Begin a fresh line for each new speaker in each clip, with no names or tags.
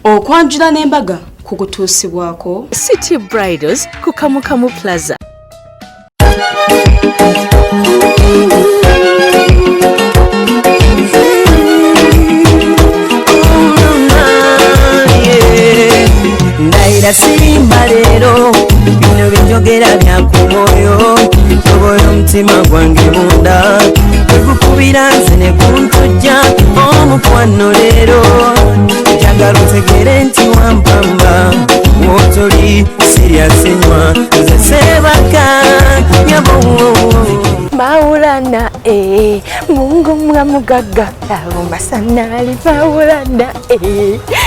Okwanjula n'Embaga kukutuusibwako
City Bridals ku Kamukamu Plaza.
Ndaira sirimba leero bino binjogera bya ku mwoyo tobola omutima gwange munda tegukubira nze ne kuntujja omukwano leero njagala otegere nti wampamba wotoli siryasenywa nze sebaka nyabo
Maulana Mungu mwamugaga Masanari Maulana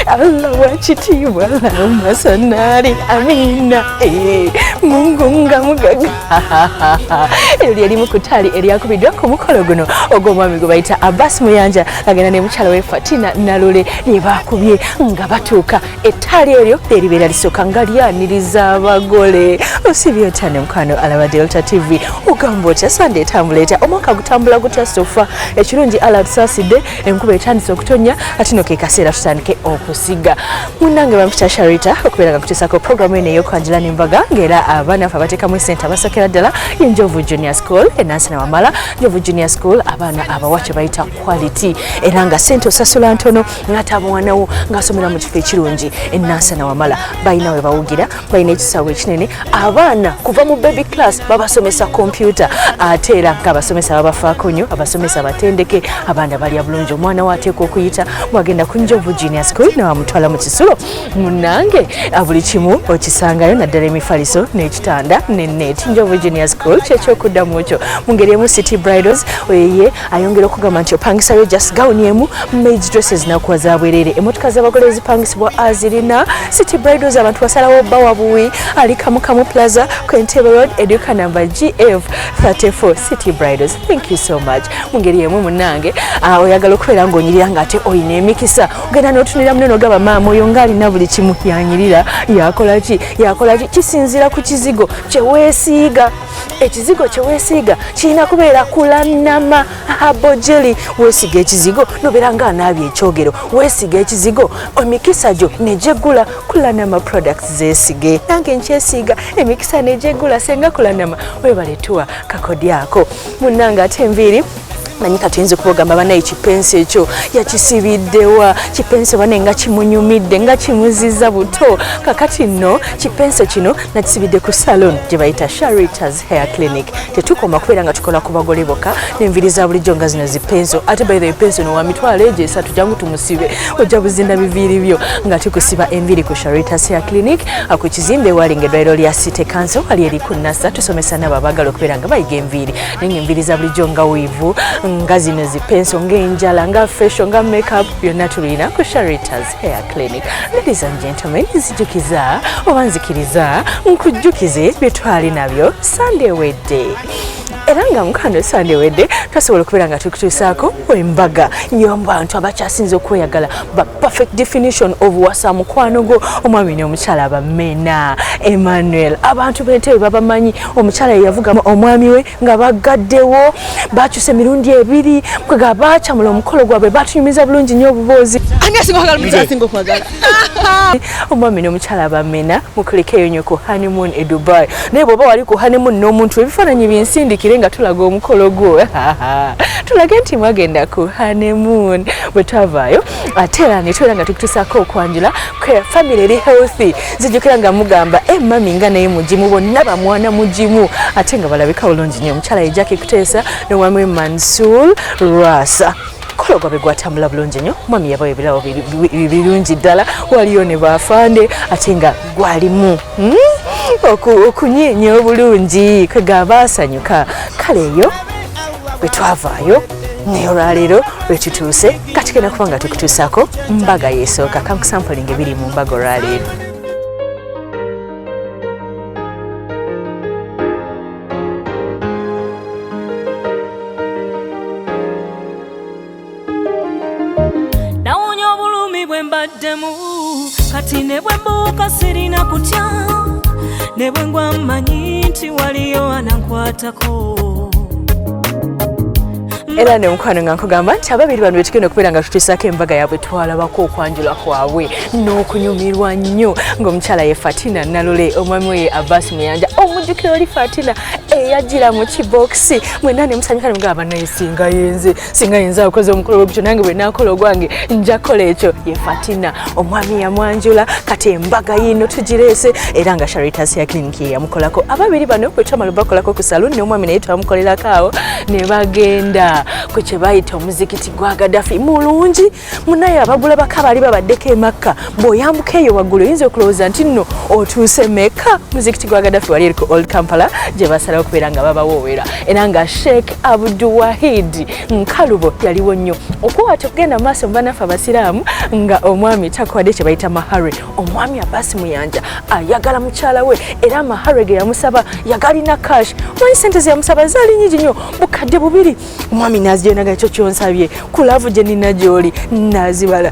Allah wachitiwa Masanari Amina Mungu mwamugaga Eli mukutali eli yakubidwa ku mukolo guno ogw'omwami gwe bayita Abasi Muyanja agenda ne mukyala we Fatinah Nalule ne bakubye nga batuuka ettali eryo eribeera lisooka nga lyaniriza abagole osibye otane mukwano alaba Delta TV ugamba otya Sunday tambuleta omwaka gutambula gutya sofa ekirungi ala tusaasidde enkuba etandise okutonya ati no ke kaseera tutandike okusiga munnange bampita Sharita okubeera kuteesako programu eno ey'okwanjula n'Embaga ng'era abaana fe abateekamu essente abasokera ddala y'Enjovu Junior School enansi na Wamala Njovu Junior School abaana abawa kye bayita quality era nga ssente osasula ntono ng'ate abawana ng'asomera mu kifo ekirungi enansi na Wamala balina we bawugira balina ekisaawe ekinene abaana kuva mu baby class babasomesa computer ate era ng'abasomesa babafaako nnyo abasomesa batendeke abaana balya bulungi omwana we ateekwa okuyita mwagenda ku Njovu Junior School nawamutwala mu kisulo munnange buli kimu okisangayo naddala emifaliso n'ekitanda n'enneeti Njovu Junior School kyekyokuddamu ekyo mu ngeri emu City Bridals ye ayongera okugamba nti opangisayo just gown emu maids dresses nakuwa za bwerere emmotoka z'abagole ezipangisibwa azirina City Bridals abantu basalawo bbawa buwi ali Kamukamu Plaza Kwentebe Road Educa number GF 34 City Bridals. Thank you so much. Mungeri yemu munange oyagala okubeera ng'onyirira ng'ate oyina emikisa ogenda n'otunira muneno gaba maama oyo ng'ali na buli kimu yanyirira yakola ki kisinziira ku kizigo kye weesiiga ekizigo kye weesiiga kirina kubeera kulanama habojeli weesiga ekizigo nobeera ng'anaabye ekyogero weesiga ekizigo emikisa gyo nejegula kulanama products zeesige nange nkyesiiga emikisa nejegula senga kulanama webaletuwa kakodi ako munnanga ate enviiri manyika tuyinza okubagamba banaye kipensi ekyo yakisibiddewa kipensi bane nga kimunyumidde nga kimuziza buto kakati nno kipensi kino nakisibidde ku salon gye bayita SHARITAH'S hair clinic tetukoma kubeera nga tukola ku bagole bokka n'enviiri za bulijjo nga zino zipenso ate by the penso no wa mitwalo egyo esatu jangu tumusibe ojja buzinda biviiri byo nga tukusiba enviiri ku SHARITAH'S hair clinic ku kizimbe walinga eddwaliro lya City Council ali eri ku Nasa tusomesa nabo abaagala okubeera nga bayiga enviiri naye enviiri za bulijjo nga wiivu nga zino zipenso ng'enjala nga fashion nga makeup byonna tulina ku SHARITAH'S hair clinic. Ladies and gentlemen, nzijukiza oba nzikiriza nkujjukize bye twali nabyo Sunday wedde era nga mukando Sunday wedde twasobola okubeera nga tukutuusaako Embaga y'abantu abakyasinze okweyagala ba perfect definition of wasa mukwano gwo omwami n'omukyala abamena Emmanuel abantu b'entebe babamanyi omukyala yavuga omwami we nga bagaddewo bakyuse mirundi ebiri kwega bakyamula omukolo gwabwe batunyumiza bulungi nnyo obuboozi omwami n'omukyala abamena mukulekeyo nnyo ku honeymoon e Dubai naye bw'oba wali ku honeymoon n'omuntu ebifaananyi binsindikire nga tulaga omukolo gwo tulage nti mwagenda ku honeymoon bwe twavaayo ate era ne tubeera nga tukutuusaako okwanjula family eri healthy zijjukira nga mugamba mami nga naye mugimu bonna bamwana mugimu ate nga balabika bulungi nnyo omukyala ye Jackie Kuteesa n'omwami we Mansour Rasa mukolo gwabwe gwatambula bulungi nnyo mwami yabawa ebirabo birungi ddala waliyo ne baafande ate nga gwalimu okunyeenya obulungi kwega baasanyuka kale eyo bwe twavaayo naye olwaleero lwe tutuuse kati genda kuba nga tukutuusaako mbaga yeesooka kankusampulinga ebiri mu mbaga olwaleero.
Nawunya obulumi bwe mbaddemu kati ne bwe mbuuka sirina kutya ne bwe ngwa mmanyi nti waliyo anankwatako
era ne mukwano nga nkugamba nti ababiri bano betugenda okubeera nga tutuusaako embaga yaabwe twalabako okwanjula kwabwe n'okunyumirwa nnyo ng'omukyala ye Fatinah Nalule omwami we Abasi Muyanja omujjukira oli Fatinah eyajjira mu kibokisi mwenna ne musanyuka ne mugamba naye singa yenze akoze omukolo gutyo nange bwe naakola ogwange nja kukola ekyo ye Fatinah omwami yamwanjula kati embaga yino tugireese era nga SHARITAH'S ya clinic ye yamukolako ababiri bano bwe twamala bakolako ku saluni n'omwami naye twamukolerako awo ne bagenda ku kye bayita omuzikiti gwa Gaddafi mulungi munaye abagula baka bali babaddeko emakka bw'oyambuka eyo waggulu oyinza okulowooza nti nno otuuse meka muzikiti gwa Gaddafi wali eri ku Old Kampala gye basalawo okubeera nga babawoowera era nga Sheikh Abdulwahid Nkalubo yaliwo nnyo okuwaata okugenda mu maaso mu bannaffe abasiraamu nga omwami takwadde kye bayita mahare omwami Abasi Muyanja ayagala mukyala we era mahare ge yamusaba yagalina cash omanyi sente ze yamusaba zaali nnyingi nnyo bukadde bubiri omwami n'azijenaga ekyo kyonsabye ku laavu gye nina gy'oli n'azibala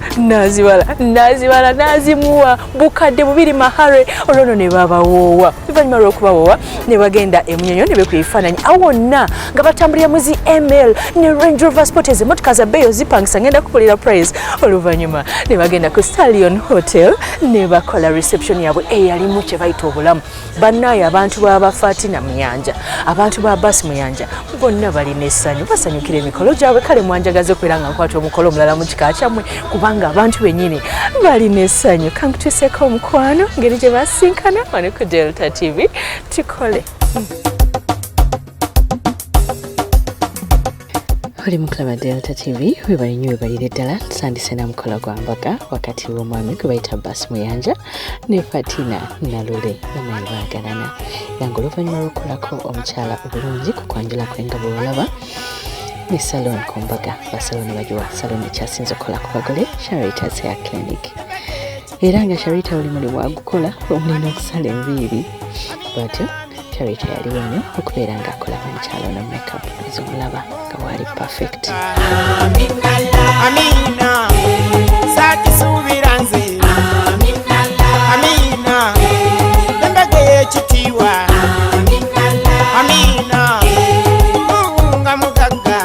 n'azimuwa bukadde bubiri mahare olwono ne babawoowa luvannyuma lw'okubawoowa ne bagenda emunyonyo ne bekuba ebifaananyi awo wonna nga batambulira mu zi ML ne Range Rover Sport ez'emmotoka za bbeeyo zipangisa ngenda kukulira praise oluvannyuma ne bagenda ku Stallion Hotel ne bakola reception yaabwe eyalimu kye bayita obulamu bannaayo abantu baba Fatinah Muyanja abantu ba Abasi Muyanja bonna balina essanyu basanyukira emikolo gyabwe kale mwanjagaze okubeera nga nkwata omukolo omulala mu kika kyammwe kubanga abantu bennyini balina essanyu kankutuuseeko omukwano ngeri gye basinkana wano ku Delta TV tukole oli mukulaba Delta TV webali nnyo webalire ddala tusandise namukola gwa mbaga wakati w'omwami gwe bayita Abasi Muyanja ne Fatinah Nalule banaye baagalana yange oluvannyuma lw'okukolako omukyala obulungi ku kwanjula kwe nga bwewalaba ne salon ku mbaga basaloni bagiwa saloni ekyasinze okukola ku bagole SHARITAH'S ya clinic era nga SHARITAH oli mulimu agukola omulina okusala enviiri bwatyo SHARITAH yaliwo nnyo okubeera ng'akola omukyala ono makeup ez'omulaba nga bwali perfect
Amina sakisuubira nze Amina embaga y'ekitiibwa Amina nga mugagga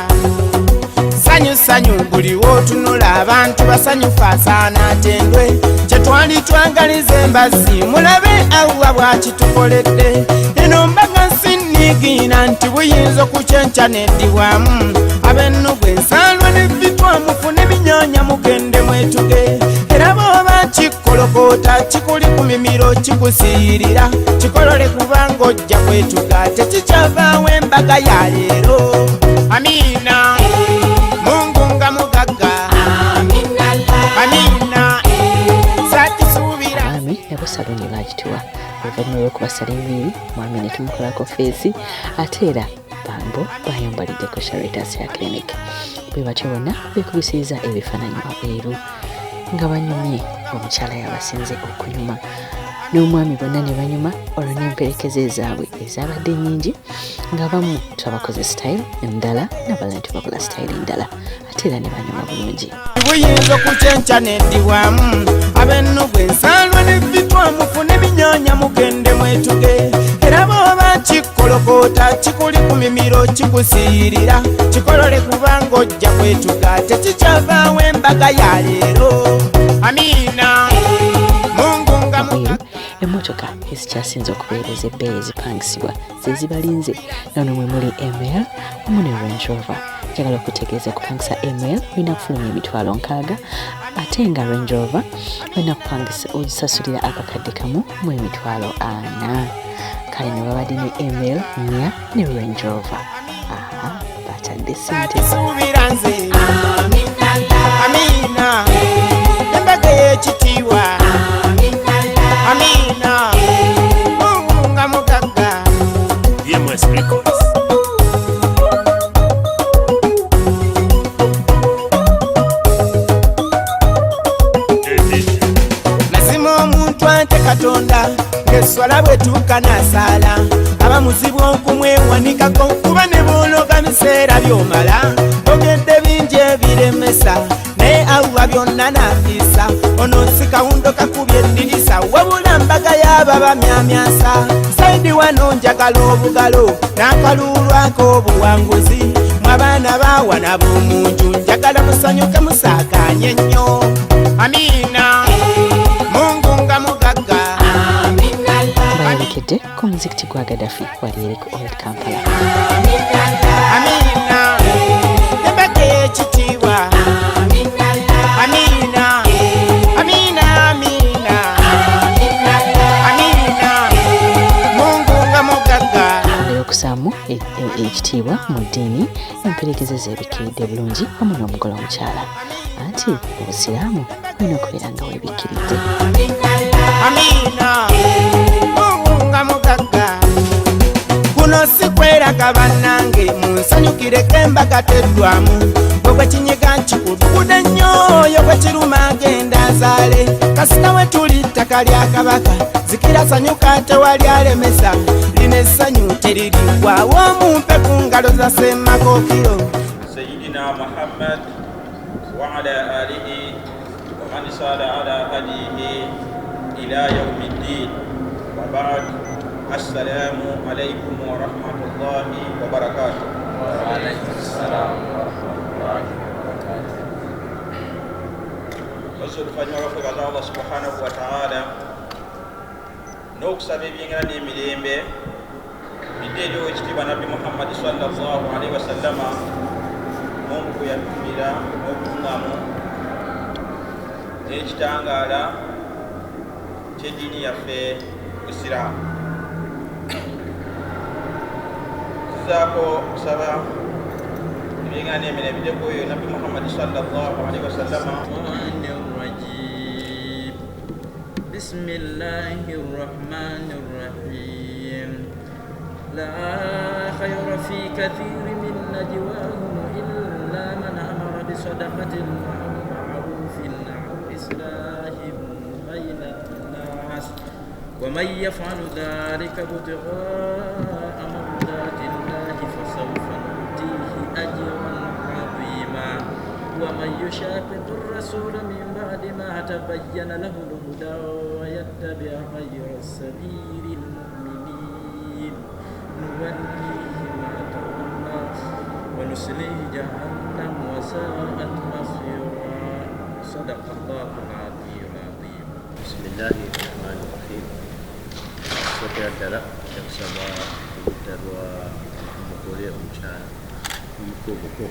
sanyu buli wootunula abantu basanyufu asaana atendwe kye twali twangaliza embazzi mulabe awuwa bwakitukoledde eno mbaga sinniigiina nti buyinza okukyenca n'eddibwamu ab'ennugu ensaalwa n'ebitwamufu n'ebinyoonya mugende mwetuge era bw'oba kikkolokoota kikuli ku mimiro kikusiirira kikolole kubanga ojja kwetuga tekikyavaawo embaga ya leero Amina Mungu nga mugagga Amina sakisuubira
mwami nabo saloni baagituwa oluvannyuma lw'okubasala enviiri mwami ne tumukolako feesi ate era bambo bayambaliddeko SHARITAH'S ya clinic bwe batyo bonna beekubisiriza ebifaananyi wabweru nga banyumye omukyala yabasinze okunyuma n'omwami bonna ne banyuma olwo n'emperekeze zaabwe ezabadde nnyingi ng'abamu twabakoze style endala n'abalala tubabula style endala ate era ne banyuma bulungi
buyinza okukyenca n'eddibwamu ab'ennugu ensaalwa n'ebitwamufu n'ebinyoonya mugende mwetuge era bw'oba kikkolokoota kikuli ku mimiro kikusiirira kikolole kubanga ojja kwetuga tekikyavaawo embaga ya leero Amina Mungu nga
emmotoka ezikyasinze okubeereza ebbeeyi ezipangisibwa ze zibalinze nano mwe muli ML wamu ne Range Rover njagala okutegeeza kupangisa ML olina kufulumya emitwalo 6 ate nga Range Rover olina kupangisa ogisasulira akakadde kamu mu emitwalo 4 kale ne babadde ne ML 4 ne Range Rover batadde ssente
sakisuubira nze Amina embaga y'ekitiibwa Amina Mungu nga mugagga
DMS Records.
Mazima omuntu ante Katonda ng'esswala bwetuuka n'asaala abamuzibu okumwewanikako kuba ne boologa biseera by'omala ogedde bingi ebiremesa naye awuwa byonna n'afiisa ono si kawundo kakubye eddirisa wabula mbaga y'aba bamyamyasa saidi wano njagala obugalo n'akaluulwako obuwanguzi abaana bawana b'omuntu njagala musanyuke musaakanye nnyo amina mungu nga mugagga
bayerekedde ku muzikiti gwa Gaddafi wali eri ku Old Kampala.
amina Embaga ekitiibwa amina amina amina amina mungu nga mugagga.
Okusaamu ekitiibwa mu ddiini emperekeze zeebikkiridde bulungi wamu n'omugole omukyala anti obusiraamu bulina okubeera nga weebikkiridde.
amina mungu nga mugagga. kuno si kweraga bannange munsanyukireko embaga teddwamu bwe kinyiga nkikudugude nnyo oyo bwe kiruma agenda azaale kasita we tuli ttaka lya kabaka zikira sanyuka tewali alemesa lino essanyu teririggwawo mumpe ku ngalo za semmakokiro
سيدنا محمد وعلى آله ومن صار على هديه إلى يوم الدين وبعد السلام عليكم ورحمة الله وبركاته. وعليكم السلام ورحمة الله وبركاته. وصل فجمع وفق الله سبحانه وتعالى نوكسا بيبينا نيميليمبي بديلو اجتبا نبي محمد صلى الله عليه وسلم mungu yatumira n'obuŋŋamu n'ekitangaala ky'eddiini yaffe Isiraamu. Tuzaako okusaba ebyeŋŋana emira ebiddeko oyo nabbi Muhammad sallallahu alaihi wasallama. Bismillahir rahmanir rahim. La khayra fi kathirin min najwahum إلا من أمر بصدقة أو معروف أو إصلاح بين الناس ومن يفعل ذلك ابتغاء مرضات الله فسوف نؤتيه أجرا عظيما ومن يشاقق الرسول من بعد ما تبين له الهدى ويتبع غير سبيل المؤمنين نوليه ما تولى ونسليه جهنم وساءت مصيرا صدق الله العلي العظيم.
بسم الله الرحمن الرحيم. Sote ddala yakusaba oludda lwa omugole omukyala omuko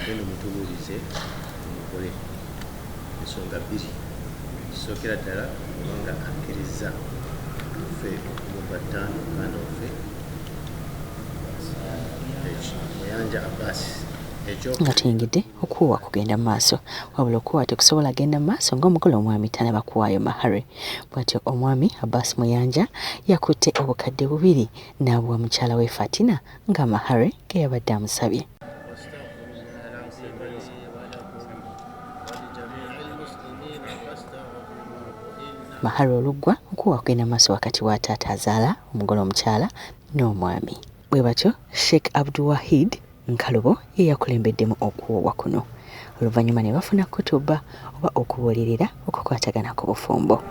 eno mutubuulize omugole ensonga bbiri. Kisookera ddala kubanga akkiriza ffe omubattaano muganda waffe Muyanja Abasi
nga tuyingidde okuwa kugenda mu maaso wabula okuwa tekusobola genda mu maaso ng'omugole omwami tanaba kuwaayo mahare. Bw'atyo omwami Abasi Muyanja yakutte obukadde 2 n'abuwa mukyala we Fatinah nga mahare ge yabadde amusabye. Mahare oluggwa okuwa kugenda mu maaso wakati wa taata azaala omugole omukyala n'omwami. Bwe batyo Sheikh Abdul Wahid Nkalubo ye yakulembeddemu okuwowa kuno. Oluvannyuma ne bafuna kutuba oba okubuulirira okukwatagana ku bufumbo.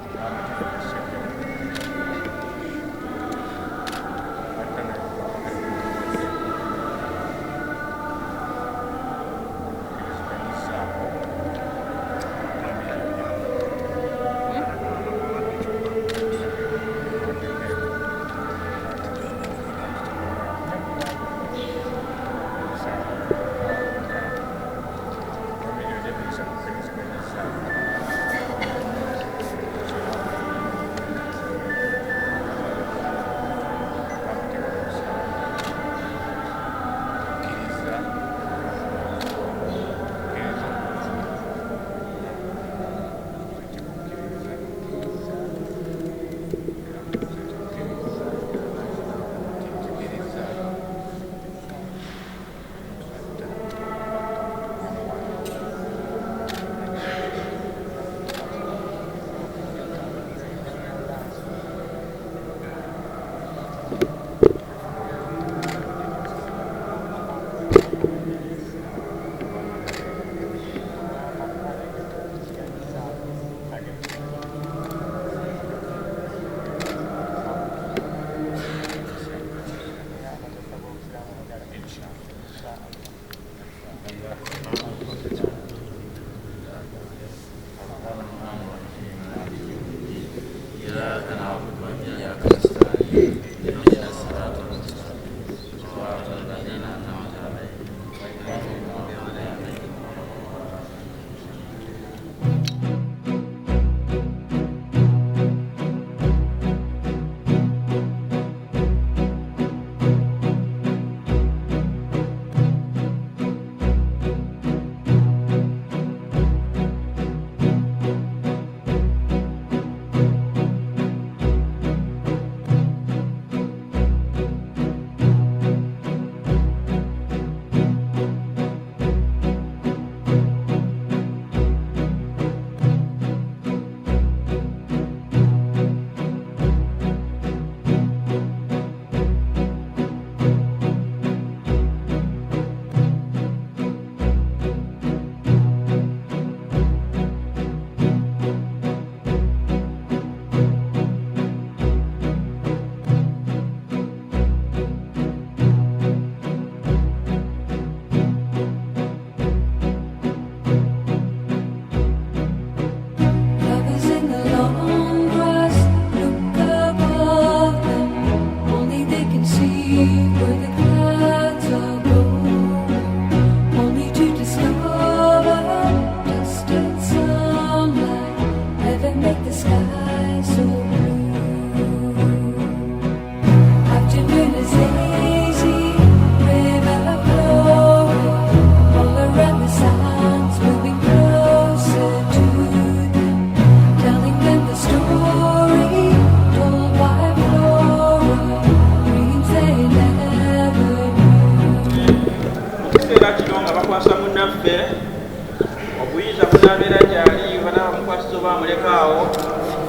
mulekaawo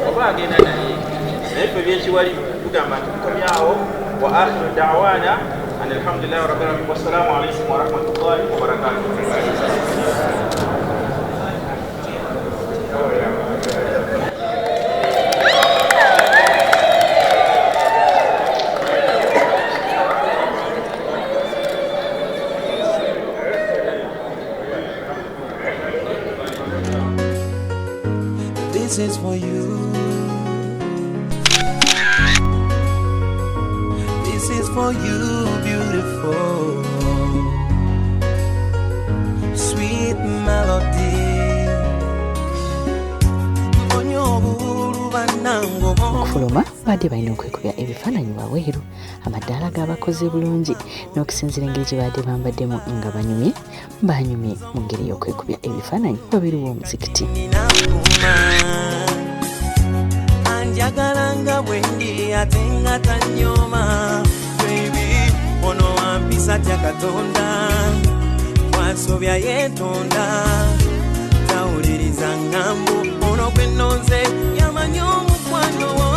oba agenda naye naye ffe byekiwali tugamba nti tukomyawo wa akhiru da'wana an alhamdulillahi rabbil alamin wassalamu alaikum warahmatullahi wabarakatuh.
This is for you. This is for you, beautiful, sweet melody.
Okufuluma badde balina okwekubya ebifaananyi waweeru amadaala g'abakoze bulungi n'okusinziira engeri gye badde bambaddemu nga banyumye mu ngeri y'okwekubya ebifaananyi wabiri w'omuzikiti.
Anjagala nga bwendi ate nga tanyoma baby ono wampisa tya Katonda wasobya yeetonda tawuliriza ngambo ono gwe nnoze yamanyi omukwano wo.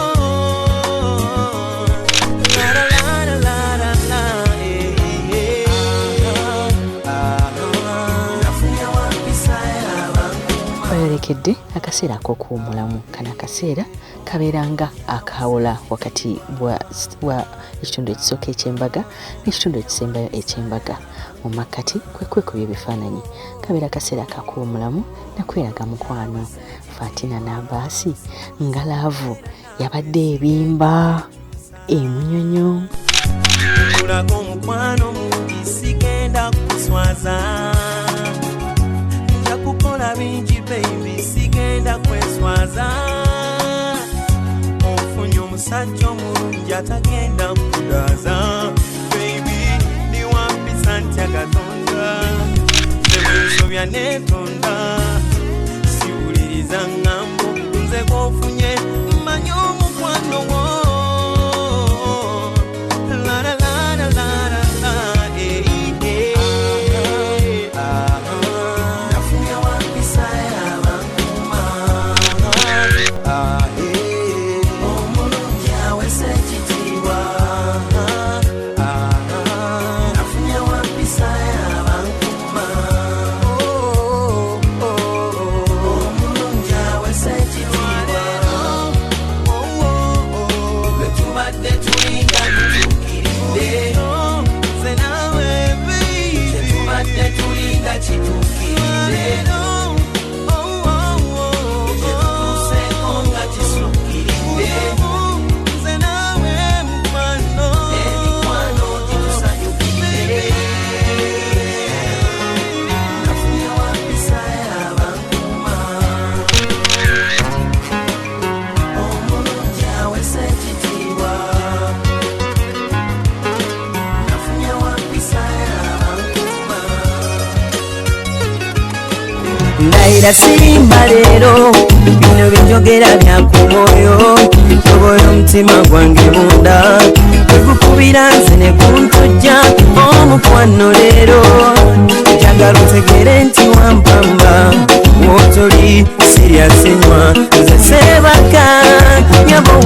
Bayolekedde akaseera ak'okuwummulamu. Kano akaseera kabeeranga akawula wakati wa ekitundu ekisooka eky'embaga n'ekitundu ekisembayo eky'embaga. Mu makkati kwekubya ebifaananyi kabeera akaseera akakuwummulamu nakweraga mukwano. Fatinah ne Abasi nga laavu yabadde ebimba emunyonyo.
Kulaga omukwano mungi sigenda kuswaza nja kukola bingi baby sigenda kweswaza ofunye omusajja omulungi atagenda kudaaza baby ndi wampisa ntya Katonda nebwensobya neetonda siwuliriza ngambo nze gwofunye mmanyi omukwano wo. Ndaira sirimba leero bino binjogera bya ku mwoyo toboyo omutima gwange munda kwekukubira nze ne kuntujja omukwano leero njagala otegere nti wampamba wotoli siryasenywa nze sebaka nyabo